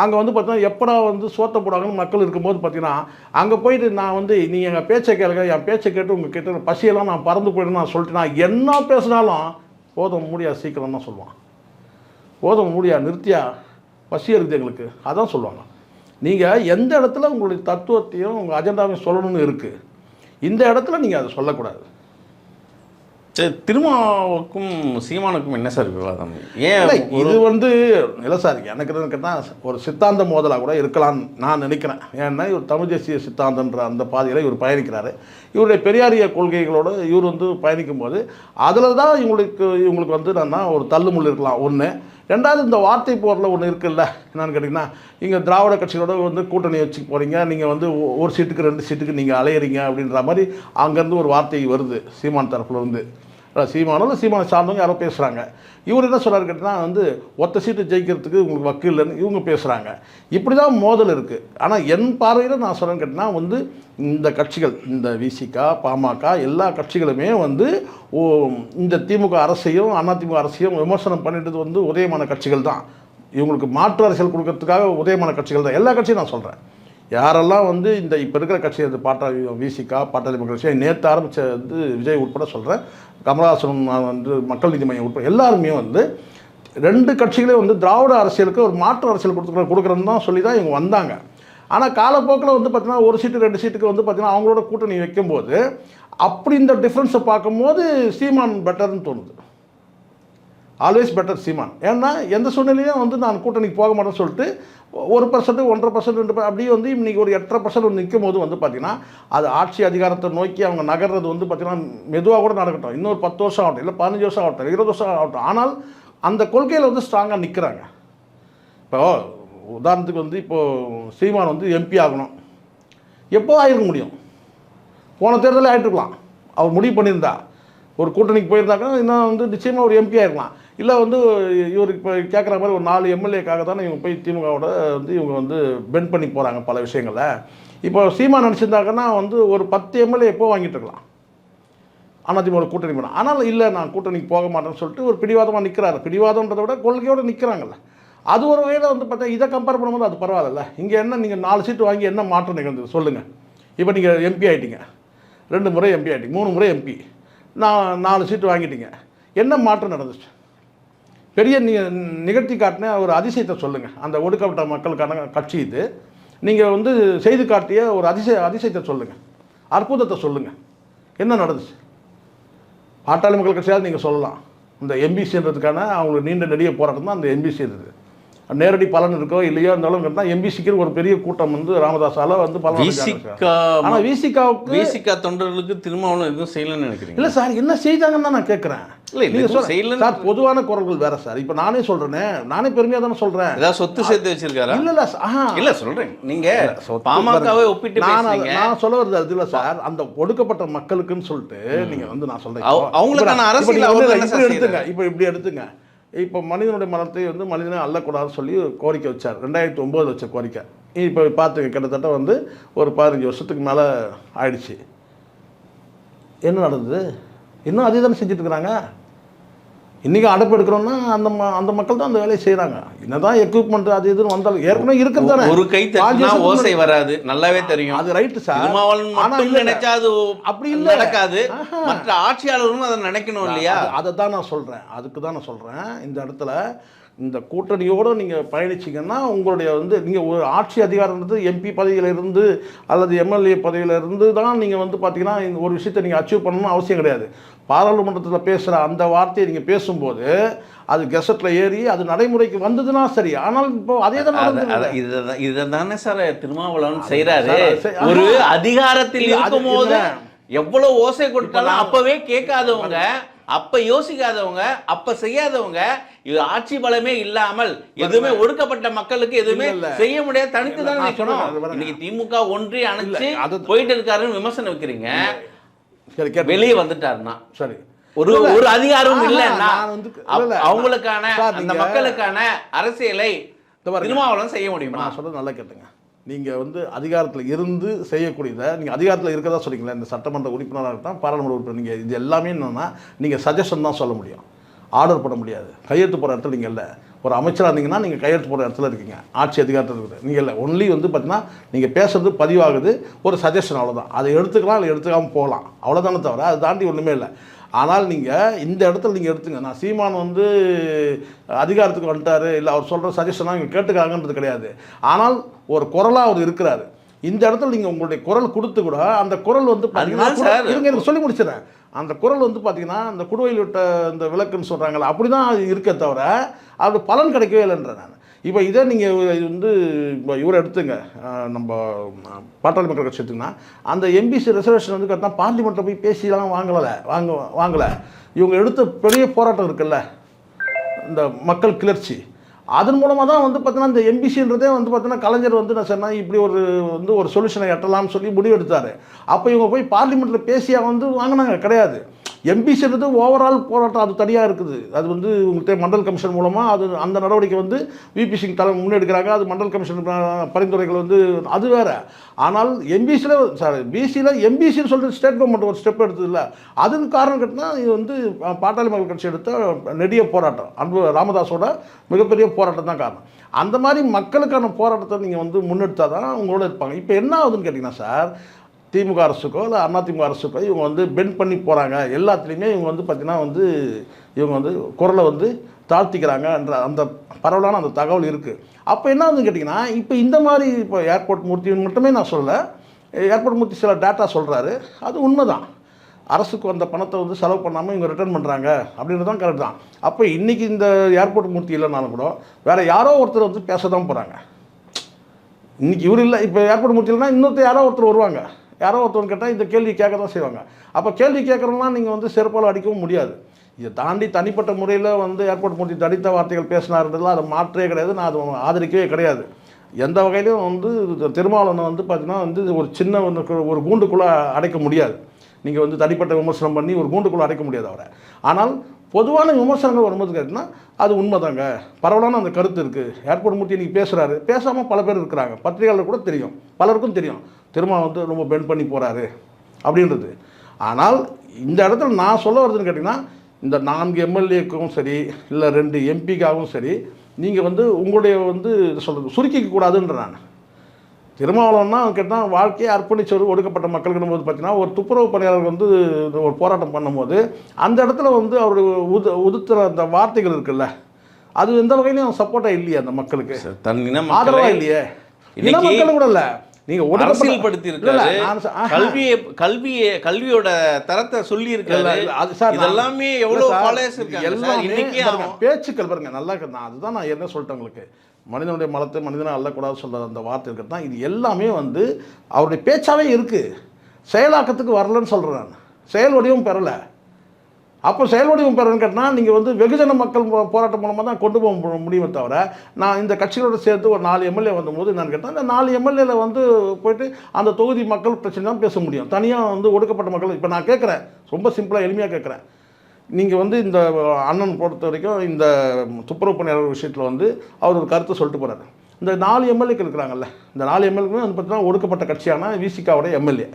அங்கே வந்து பார்த்தீங்கன்னா எப்படா வந்து சோத்த போடாங்கன்னு மக்கள் இருக்கும்போது பார்த்தீங்கன்னா அங்கே போயிட்டு நான் வந்து நீ எங்கள் பேச்சை கேளுங்க, என் பேச்சை கேட்டு உங்கள் கிட்ட பசியெல்லாம் நான் பறந்து போயிடுன்னு நான் சொல்லிட்டு நான் என்ன பேசினாலும் போதும் முடியாது சீக்கிரம் தான் சொல்லுவான். போதும் முடியா நிறுத்தியா, பசி இருக்குது எங்களுக்கு, அதான் சொல்லுவாங்க. நீங்கள் எந்த இடத்துல உங்களுடைய தத்துவத்தையும் உங்கள் அஜெண்டாவையும் சொல்லணும்னு இருக்குது, இந்த இடத்துல நீங்கள் அதை சொல்லக்கூடாது. சரி, திருமாவுக்கும் சீமானுக்கும் என்ன சார் விவாதம்? ஏன் இது வந்து இல்லை சார், எனக்கு கேட்டால் ஒரு சித்தாந்த மோதலாக கூட இருக்கலாம்னு நான் நினைக்கிறேன். ஏன்னா இவர் தமிழ் தேசிய சித்தாந்தன்ற அந்த பாதையில் இவர் பயணிக்கிறாரு. இவருடைய பெரியாரிய கொள்கைகளோடு இவர் வந்து பயணிக்கும் போது அதில் தான் இவங்களுக்கு வந்து என்னன்னா ஒரு தள்ளுமுள் இருக்கலாம். ஒன்று. ரெண்டாவது, இந்த வார்த்தை போரில் ஒன்று இருக்குல்ல, என்னென்னு கேட்டிங்கன்னா இங்கே திராவிட கட்சிகளோட வந்து கூட்டணி வச்சு போகிறீங்க, நீங்கள் வந்து ஒரு சீட்டுக்கு 2 சீட்டுக்கு நீங்கள் அலையிறீங்க அப்படின்ற மாதிரி அங்கேருந்து ஒரு வார்த்தை வருது சீமான் தரப்புலேருந்து. சீமானோ இல்லை சீமானை சார்ந்தவங்க யாரோ பேசுகிறாங்க. இவர் என்ன சொல்கிறாரு கேட்டிங்கன்னா வந்து ஒத்த சீட்டு ஜெயிக்கிறதுக்கு உங்களுக்கு வக்கு இல்லைன்னு இவங்க பேசுகிறாங்க. இப்படி தான் மோதல் இருக்குது. ஆனால் என் பார்வையில் நான் சொல்கிறேன்னு கேட்டிங்கன்னா வந்து இந்த கட்சிகள், இந்த விசிகா, பாமக எல்லா கட்சிகளுமே வந்து இந்த திமுக அரசையும் அதிமுக அரசையும் விமர்சனம் பண்ணிட்டு வந்து உதயமான கட்சிகள் தான். இவங்களுக்கு மாற்று அரசியல் கொடுக்கறதுக்காக உதயமான கட்சிகள் தான் எல்லா கட்சியும் நான் சொல்கிறேன். யாரெல்லாம் வந்து இந்த இப்போ இருக்கிற கட்சி அது விசிகா, பாட்டாளி மக்கள் கட்சி, நேற்று ஆரம்பித்த வந்து விஜய் உட்பட சொல்கிறேன், கமலஹாசன் வந்து மக்கள் நீதி மையம் உட்பட எல்லாருமே வந்து 2 கட்சிகளே வந்து திராவிட அரசியலுக்கு ஒரு மாற்று அரசியல் கொடுக்குறேன்னு தான் சொல்லி தான் இவங்க வந்தாங்க. ஆனால் காலப்போக்கில் வந்து பார்த்திங்கன்னா 1 சீட்டு 2 சீட்டுக்கு வந்து பார்த்திங்கன்னா அவங்களோட கூட்டணி வைக்கும்போது அப்படி இந்த டிஃப்ரென்ஸை பார்க்கும்போது சீமான் பெட்டர்னு தோணுது. ஆல்வேஸ் பெட்டர் சீமான். ஏன்னா எந்த சூழ்நிலையும் வந்து நான் கூட்டணிக்கு போக மாட்டேன்னு சொல்லிட்டு 1%, 1.5%, 2% அப்படியே வந்து இன்றைக்கி ஒரு 8.5% நிற்கும் போது வந்து பார்த்திங்கன்னா அது ஆட்சி அதிகாரத்தை நோக்கி அவங்க நகர்றது வந்து பார்த்திங்கன்னா மெதுவாக கூட நடக்கட்டும், இன்னொரு 10 வருஷம் ஆகட்டும், இல்லை 15 வருஷம் ஆகட்டும், 20 வருஷம் ஆகட்டும், ஆனால் அந்த கொள்கையில் வந்து ஸ்ட்ராங்காக நிற்கிறாங்க. இப்போ உதாரணத்துக்கு வந்து இப்போது சீமான் வந்து எம்பி ஆகணும், எப்போ ஆகிருக்க முடியும்? போன தேர்தலில் ஆகிட்டுருக்கலாம். அவர் முடிவு பண்ணியிருந்தா ஒரு கூட்டணிக்கு போயிருந்தாக்கா இன்னும் வந்து நிச்சயமாக ஒரு எம்பி ஆகிருக்கலாம். இல்லை வந்து இவர் இப்போ கேட்குற மாதிரி ஒரு 4 எம்எல்ஏக்காக தானே இவங்க போய் திமுகவோட வந்து இவங்க வந்து பெண்ட் பண்ணி போகிறாங்க பல விஷயங்களில். இப்போ சீமான் நினச்சிருந்தாங்கன்னா வந்து ஒரு 10 எம்எல்ஏ எப்போ வாங்கிட்டு இருக்கலாம் அதிமுக கூட்டணி பண்ண. ஆனால் இல்லை, நான் கூட்டணிக்கு போக மாட்டேன்னு சொல்லிட்டு ஒரு பிடிவாதமாக நிற்கிறாரு. பிடிவாதன்றதை விட கொள்கையோடு நிற்கிறாங்கல்ல. அது ஒரு வகையில் வந்து பார்த்தா இதை கம்பேர் பண்ணும்போது அது பரவாயில்ல. இங்கே என்ன நீங்கள் 4 சீட்டு வாங்கி என்ன மாற்றம் நிகழ்ந்தது சொல்லுங்கள்? இப்போ நீங்கள் எம்பி ஆகிட்டீங்க, 2 முறை எம்பி ஆகிட்டீங்க, 3 முறை எம்பி, நான் 4 சீட்டு வாங்கிட்டீங்க, என்ன மாற்றம் நடந்துச்சு? பெரிய நிகழ்த்தி காட்டின ஒரு அதிசயத்தை சொல்லுங்கள். அந்த ஒடுக்கப்பட்ட மக்களுக்கான கட்சி இது. நீங்கள் வந்து செய்து காட்டிய ஒரு அதிசயத்தை சொல்லுங்கள், அற்புதத்தை சொல்லுங்கள், என்ன நடந்துச்சு? பாட்டாளி மக்கள் கட்சியாவது நீங்கள் சொல்லலாம். இந்த எம்பிசின்றதுக்கான அவங்களுக்கு நீண்ட நெடிய போராட்டம் தான் அந்த எம்பிசி இருக்குது. நேரடி பலன் இருக்கோ இல்லையோ இருந்தாலும் தான் எம்பிசிக்கு ஒரு பெரிய கூட்டம் வந்து ராமதாஸால வந்து பலன். ஆனால் விசிகா தொண்டர்களுக்கு திருமாவளவன் எதுவும் செய்யலன்னு நினைக்கிறீங்க? இல்லை சார், என்ன செய்தாங்கன்னு தான் நான் கேட்குறேன். இல்லை சார், பொதுவான குரல்கள் வேற சார். இப்போ நானே சொல்றேனே, நானே பெருமையாக தானே சொல்றேன். ஏதாவது சொத்து சேர்த்து வச்சிருக்காரா? இல்ல இல்ல இல்ல சொல்றேன், நீங்க பாமகவை ஒப்பிட்டு நான் சொல்ல வருது அது இல்ல சார். அந்த ஒடுக்கப்பட்ட மக்களுக்குன்னு சொல்லிட்டு நீங்க வந்து நான் சொல்றேன் அவங்களுக்கான அரசியல் எடுத்துங்க. இப்போ இப்படி எடுத்துங்க. இப்போ மனிதனுடைய மனத்தை வந்து மனிதனை அள்ளக்கூடாதுன்னு சொல்லி கோரிக்கை வச்சார். 2009 வச்ச கோரிக்கை. இப்போ பார்த்துங்க, கிட்டத்தட்ட வந்து ஒரு 15 வருஷத்துக்கு மேலே ஆயிடுச்சு. என்ன நடந்தது? இன்னும் அதே தானே செஞ்சுட்டு இருக்கிறாங்க. இன்றைக்கி அடைப்பு எடுக்கிறோன்னா அந்த மக்கள் தான் அந்த வேலையை செய்கிறாங்க. என்னதான் எக்யூப்மெண்ட் அது இதுன்னு வந்தாலும் ஏற்கனவே இருக்கிறது தானே. ஒரு கை தட்டினா ஓசை வராது, நல்லாவே தெரியும். அது ரைட்டு சார். ஆனால் நினைச்சா அது அப்படி நடக்காது. மற்ற ஆட்சியாளர்களும் அதை நினைக்கணும் இல்லையா? அதை தான் நான் சொல்கிறேன். அதுக்கு தான் நான் சொல்கிறேன். இந்த இடத்துல இந்த கூட்டணியோடு நீங்கள் பயணிச்சிங்கன்னா உங்களுடைய வந்து நீங்கள் ஒரு ஆட்சி அதிகாரம்ன்றது எம்பி பதவியிலிருந்து அல்லது எம்எல்ஏ பதவியிலிருந்து தான் நீங்கள் வந்து பார்த்தீங்கன்னா இந்த ஒரு விஷயத்தை நீங்கள் அச்சீவ் பண்ணணும்னு அவசியம் கிடையாது. பாராளுமன்றத்தில் பேசுகிற அந்த வார்த்தையை நீங்கள் பேசும்போது அது கெசட்டில் ஏறி அது நடைமுறைக்கு வந்ததுன்னா சரி. ஆனால் இப்போ அதே தான் இதை தானே சார் திருமாவளவன் செய்கிறாரு. ஒரு அதிகாரத்தில் இருக்கும் போது எவ்வளோ ஓசை கொடுத்தாலும் அப்பவே கேட்காதவங்க, அப்ப யோசிக்காதவங்க, அப்ப செய்யாதவங்க, இது ஆட்சி பலமே இல்லாமல் எதுவுமே ஒடுக்கப்பட்ட மக்களுக்கு எதுவுமே செய்ய முடியாது, தனித்து தான் நிற்கணும். இன்னைக்கு திமுக ஒன்றி அணைச்சு போயிட்டு இருக்காருன்னு விமர்சனம் வைக்கிறீங்க. வெளியே வந்துட்டாருன்னா சரி, ஒரு அதிகாரம் இல்லைன்னா அவங்களுக்கான அந்த மக்களுக்கான அரசியலை திருமாவளவன் செய்ய முடியுமா? நான் சொல்றது நல்லா கேட்டுங்க. நீங்கள் வந்து அதிகாரத்தில் இருந்து செய்யக்கூடியதை நீங்கள் அதிகாரத்தில் இருக்கிறதா சொல்லிங்களேன். இந்த சட்டமன்ற உறுப்பினராக இருக்கட்டும், பாராளுமன்ற உறுப்பினர், நீங்கள் இது எல்லாமே என்னென்னா நீங்கள் சஜஷன் தான் சொல்ல முடியும், ஆர்டர் பண்ண முடியாது. கையெழுத்து போகிற இடத்துல நீங்கள் இல்லை. ஒரு அமைச்சராக இருந்தீங்கன்னா நீங்கள் கையெழுத்து போகிற இடத்துல இருக்கீங்க, ஆட்சி அதிகாரத்தில் இருக்குது நீங்கள் இல்லை. ஒன்லி வந்து பார்த்தீங்கன்னா நீங்கள் பேசுறது பதிவாகுது, ஒரு சஜஷன், அவ்வளோதான். அதை எடுத்துக்கலாம் இல்லை எடுத்துக்காமல் போகலாம், அவ்வளோதானே தவிர அதை தாண்டி ஒன்றுமே இல்லை. ஆனால் நீங்கள் இந்த இடத்துல நீங்கள் எடுத்துங்க. நான் சீமான் வந்து அதிகாரத்துக்கு வந்துட்டார், இல்லை அவர் சொல்கிற சஜஷனாக இங்கே கேட்டுக்காங்கன்றது கிடையாது. ஆனால் ஒரு குரலாக அவர் இருக்கிறாரு. இந்த இடத்துல நீங்கள் உங்களுடைய குரல் கொடுத்து கூட அந்த குரல் வந்து பார்த்தீங்கன்னா எனக்கு சொல்லி முடிச்சிடறேன். அந்த குரல் வந்து பார்த்தீங்கன்னா இந்த குடுவையில் விட்ட இந்த விளக்குன்னு சொல்கிறாங்களா, அப்படி தான் இருக்க தவிர அது பலன் கிடைக்கவே இல்லைன்ற நான். இப்போ இதே நீங்கள் வந்து இப்போ இவரை எடுத்துங்க, நம்ம பாட்டாளி மக்கள் கட்சி எடுத்துங்கன்னா அந்த எம்பிசி ரிசர்வேஷன் வந்து பார்த்தா பார்லிமெண்ட்டில் போய் பேசிலாம் வாங்கலை. இவங்க எடுத்த பெரிய போராட்டம் இருக்குல்ல, இந்த மக்கள் கிளர்ச்சி, அதன் மூலமாக தான் வந்து பார்த்தீங்கன்னா இந்த எம்பிசின்றதே வந்து பார்த்தீங்கன்னா கலைஞர் வந்து நான் சொன்னால் இப்படி ஒரு சொல்யூஷனை எட்டலாம்னு சொல்லி முடிவெடுத்தார். அப்போ இவங்க போய் பார்லிமெண்ட்டில் பேசியாக வந்து வாங்கினாங்க கிடையாது. எம்பிசின்றது ஓவரால் போராட்டம் அது தனியாக இருக்குது. அது வந்து உங்கள்கிட்ட மண்டல் கமிஷன் மூலமாக அது அந்த நடவடிக்கை வந்து விபி சிங் தலை முன்னெடுக்கிறாங்க. அது மண்டல் கமிஷன் பரிந்துரைகள் வந்து அது வேறு. ஆனால் பிசியில் எம்பிசின்னு சொல்லிட்டு ஸ்டேட் கவர்மெண்ட் ஒரு ஸ்டெப் எடுத்தது இல்லை. அதுக்கு காரணம் கேட்டினா இது வந்து பாட்டாளி மக்கள் கட்சி எடுத்த நெடிய போராட்டம், அன்பு ராமதாஸோட மிகப்பெரிய போராட்டம் தான் காரணம். அந்த மாதிரி மக்களுக்கான போராட்டத்தை நீங்கள் வந்து முன்னெடுத்தால் தான் உங்களோட இருப்பாங்க. இப்போ என்ன ஆகுதுன்னு கேட்டிங்கன்னா சார், திமுக அரசுக்கோ இல்லை அதிமுக அரசுக்கோ இவங்க வந்து பெண்ட் பண்ணி போகிறாங்க. எல்லாத்துலேயுமே இவங்க வந்து பார்த்திங்கன்னா வந்து இவங்க வந்து குரலை வந்து தாழ்த்திக்கிறாங்கன்ற அந்த பரவலான அந்த தகவல் இருக்குது. அப்போ என்ன ஆகுதுன்னு கேட்டிங்கன்னா, இப்போ இந்த மாதிரி இப்போ ஏர்போர்ட் மூர்த்தி மட்டுமே நான் சொல்லலை, ஏர்போர்ட் மூர்த்தி சில டேட்டா சொல்கிறாரு, அது உண்மை தான். அரசுக்கு வந்த பணத்தை வந்து செலவு பண்ணாமல் இவங்க ரிட்டர்ன் பண்ணுறாங்க அப்படின்றது தான் கரெக்ட் தான். அப்போ இன்றைக்கி இந்த ஏர்போர்ட் மூர்த்தி இல்லைனாலும் கூட வேறு யாரோ ஒருத்தர் வந்து பேச தான் போகிறாங்க. இன்றைக்கி இவர் இல்லை, இப்போ ஏர்போர்ட் மூர்த்தி இல்லைன்னா இன்னொருத்தர் யாரோ ஒருத்தர் வருவாங்க. யாரோ ஒருத்தவங்க கேட்டால் இந்த கேள்வி கேட்க தான் செய்வாங்க. அப்போ கேள்வி கேட்குறோம்னா நீங்கள் வந்து செருப்பால் அடிக்கவும் முடியாது. இதை தாண்டி தனிப்பட்ட முறையில் வந்து ஏர்போர்ட் மூர்த்தி தடித்த வார்த்தைகள் பேசினாருன்றதுலாம் அதை மாற்றே கிடையாது. நான் அதை ஆதரிக்கவே கிடையாது. எந்த வகையிலும் வந்து திருமாவளவனை வந்து பார்த்தீங்கன்னா வந்து ஒரு சின்ன ஒரு கூண்டுக்குள்ளே அடைக்க முடியாது. நீங்கள் வந்து தனிப்பட்ட விமர்சனம் பண்ணி ஒரு கூண்டுக்குள்ளே அடைக்க முடியாது அவரை. ஆனால் பொதுவான விமர்சனங்கள் வரும்போது கேட்டிங்கன்னா அது உண்மைதாங்க, பரவலான அந்த கருத்து இருக்குது. ஏர்போர்ட் மூர்த்தி இன்றைக்கி பேசுகிறாரு, பேசாமல் பல பேர் இருக்கிறாங்க, பத்திரிகையாளர் கூட தெரியும், பலருக்கும் தெரியும் திருமாவளவன் வந்து ரொம்ப பெண்ட் பண்ணி போகிறாரு அப்படின்றது. ஆனால் இந்த இடத்துல நான் சொல்ல வருதுன்னு கேட்டிங்கன்னா, இந்த 4 எம்எல்ஏக்கும் சரி இல்லை 2 எம்பிக்காகவும் சரி நீங்கள் வந்து உங்களுடைய வந்து சொல்கிறது சுருக்கிக்க கூடாதுன்ற நான். திருமாவளவன்னா கேட்டால் வாழ்க்கையை அர்ப்பணிச்சவர் ஒடுக்கப்பட்ட மக்களுக்கு போது பார்த்தீங்கன்னா ஒரு துப்புரவு பணியாளர் வந்து ஒரு போராட்டம் பண்ணும்போது அந்த இடத்துல வந்து அவருடைய உதுத்துற அந்த வார்த்தைகள் இருக்குல்ல, அது எந்த வகையிலையும் சப்போர்ட்டாக இல்லையே அந்த மக்களுக்கு, ஆதரவாக இல்லையே. இன மக்கள் கூட இல்லை, நீங்க அரசியல் படுத்தி கல்வியோட தரத்தை சொல்லி இருக்காரு. எல்லாமே எவ்வளவு ஃபாலோவர்ஸ் இருக்காங்க. பேச்சுக்கள் பாருங்க நல்லா இருக்கு. அதுதான் நான் என்ன சொல்லிட்டேன் உங்களுக்கு, மனிதனுடைய மலத்தை மனிதனை அள்ளக்கூடாது சொல்ற அந்த வார்த்தை இருக்கிறது தான். இது எல்லாமே வந்து அவருடைய பேச்சாவே இருக்கு, செயலாக்கத்துக்கு வரலன்னு சொல்றேன் நான். செயல் வடிவம் பெறலை. அப்போ செயல் வடிவம் பெறன்னு கேட்டால் நீங்கள் வந்து வெகுஜன மக்கள் போராட்டம் மூலமாக தான் கொண்டு போக முடியுமே தவிர, நான் இந்த கட்சிகளோடு சேர்த்து ஒரு 4 எம்எல்ஏ வந்தபோது என்னன்னு கேட்டால், இந்த 4 எம்எல்ஏல வந்து போய்ட்டு அந்த தொகுதி மக்கள் பிரச்சனை தான் பேச முடியும். தனியாக வந்து ஒடுக்கப்பட்ட மக்கள் இப்போ நான் கேட்குறேன், ரொம்ப சிம்பிளாக எளிமையாக கேட்குறேன். நீங்கள் வந்து இந்த அண்ணன் பொறுத்த வரைக்கும் இந்த துப்புரவு பணியாளர் விஷயத்தில் வந்து அவர் ஒரு கருத்தை சொல்லிட்டு போகிறாரு. இந்த 4 எம்எல்ஏக்கள் இருக்கிறாங்கல்ல, இந்த 4 எம்எல்ஏக்குமே வந்து பார்த்தீங்கன்னா ஒடுக்கப்பட்ட கட்சியான விசிகாவோட எம்எல்ஏ.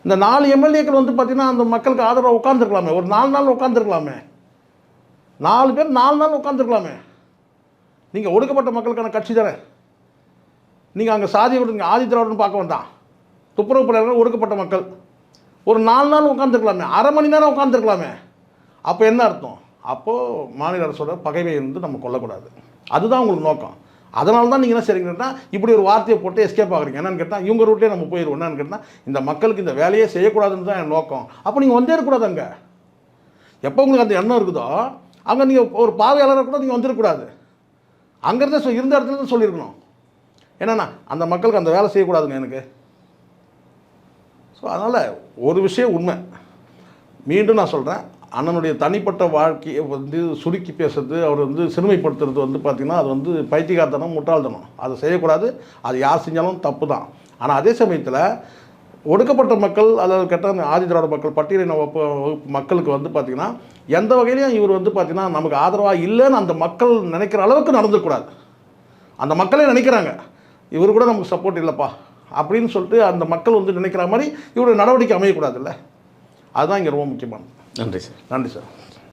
இந்த 4 எம்எல்ஏக்கள் வந்து பார்த்தீங்கன்னா அந்த மக்களுக்கு ஆதரவாக உட்காந்துருக்கலாமே, ஒரு 4 நாள் உட்காந்துருக்கலாமே, 4 பேர் 4 நாள் உட்காந்துருக்கலாமே. நீங்கள் ஒடுக்கப்பட்ட மக்களுக்கான கட்சி தானே. நீங்கள் அங்கே சாதி நீங்கள் ஆதி திராவிடன்னு பார்க்க வேண்டாம், துப்புரவு பணியாளர்கள் ஒடுக்கப்பட்ட மக்கள் ஒரு 4 நாள் உட்காந்துருக்கலாமே, அரை மணி நேரம் உட்காந்துருக்கலாமே. அப்போ என்ன அர்த்தம்? அப்போது மாநில அரசோட பகைவை வந்து நம்ம கொள்ளக்கூடாது, அதுதான் உங்களுக்கு நோக்கம். அதனால தான் நீங்கள் என்ன செய்றீங்கன்னா இப்படி ஒரு வார்த்தையை போட்டு எஸ்கேப் ஆகுறீங்க. என்னன்னு கேட்டால் இவங்க ரூட்லேயே நம்ம போயிடுவோம். என்னன்னு கேட்டால் இந்த மக்களுக்கு இந்த வேலையே செய்யக்கூடாதுன்னு தான் என் நோக்கம். அப்போ நீங்கள் வந்தே இருக்கக்கூடாது. அங்கே எப்போ உங்களுக்கு அந்த எண்ணம் இருக்குதோ அங்கே நீங்கள் ஒரு பார்வையாளரை கூட நீங்கள் வந்துடக்கூடாது. அங்கேருந்தே இருந்த இடத்துல தான் சொல்லியிருக்கணும். என்னென்னா அந்த மக்களுக்கு அந்த வேலை செய்யக்கூடாதுங்க எனக்கு. ஸோ அதனால் ஒரு விஷயம் உண்மை, மீண்டும் நான் சொல்கிறேன், அண்ணனுடைய தனிப்பட்ட வாழ்க்கையை வந்து சுருக்கி பேசுறது, அவர் வந்து சிறுமைப்படுத்துறது வந்து பார்த்திங்கன்னா அது வந்து பைத்தியக்காரத்தனம், முட்டாள்தனம். அதை செய்யக்கூடாது. அது யார் செஞ்சாலும் தப்பு தான். ஆனால் அதே சமயத்தில் ஒடுக்கப்பட்ட மக்கள், அதாவது கேட்டால் ஆதி திராவிட மக்கள், பட்டியலின வகுப்பு மக்களுக்கு வந்து பார்த்திங்கன்னா எந்த வகையிலையும் இவர் வந்து பார்த்திங்கன்னா நமக்கு ஆதரவாக இல்லைன்னு அந்த மக்கள் நினைக்கிற அளவுக்கு நடந்துக்கூடாது. அந்த மக்களே நினைக்கிறாங்க இவர் கூட நமக்கு சப்போர்ட் இல்லைப்பா அப்படின்னு சொல்லிட்டு அந்த மக்கள் வந்து நினைக்கிற மாதிரி இவருடைய நடவடிக்கை அமையக்கூடாதுல்ல. அதுதான் இங்கே ரொம்ப முக்கியமானது. நன்றி சார். நன்றி சார்.